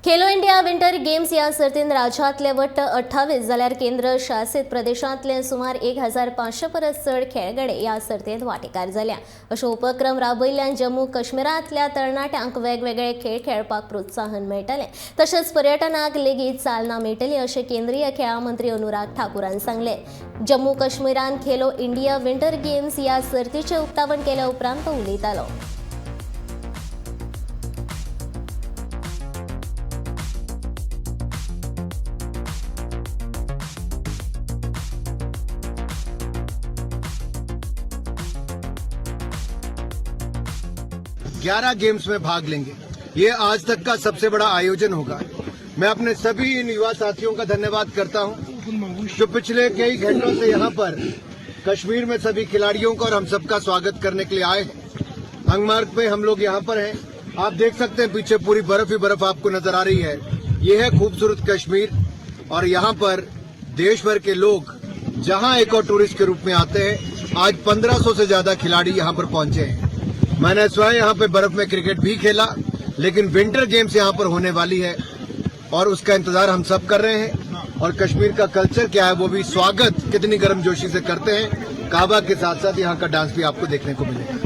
खेलो India winter games या सर्तीन राज्यांतले वट्ट 28 जाल्यार केंद्र शासित प्रदेशांतले सुमार 1500 परस चड खेळगडे या सर्तींत वांटेकार जाल्या। अशो उपक्रम राबयिल्ल्यान जम्मू काश्मीरांतल्या तरणाट्यांक वेगवेगळे खेळ खेळपाक प्रोत्साहन मेळटलें, तशेंच पर्यटनाक लेगीत चालना मेळटली अशें केंद्रीय खेळां मंत्री अनुराग ठाकुरान सांगलें। जम्मू काश्मीरान खेलो इंडिया विंटर गेम्स या सर्तीचें उक्तावण केल्या उपरांत तो उलयतालो। ग्यारह गेम्स में भाग लेंगे। ये आज तक का सबसे बड़ा आयोजन होगा। मैं अपने सभी इन युवा साथियों का धन्यवाद करता हूं जो पिछले कई घंटों से यहाँ पर कश्मीर में सभी खिलाड़ियों का और हम सबका स्वागत करने के लिए आए हैं। अंगमार्ग पे हम लोग यहाँ पर हैं। आप देख सकते हैं पीछे पूरी बर्फ ही बर्फ आपको नजर आ रही है। ये है खूबसूरत कश्मीर और यहाँ पर देश भर के लोग जहाँ एक और टूरिस्ट के रूप में आते हैं। आज 1500 से ज्यादा खिलाड़ी यहाँ पर पहुंचे हैं। मैंने स्वयं यहाँ पे बर्फ में क्रिकेट भी खेला, लेकिन विंटर गेम्स यहाँ पर होने वाली है और उसका इंतजार हम सब कर रहे हैं। और कश्मीर का कल्चर क्या है वो भी स्वागत कितनी गर्मजोशी से करते हैं। काबा के साथ साथ यहाँ का डांस भी आपको देखने को मिलेगा।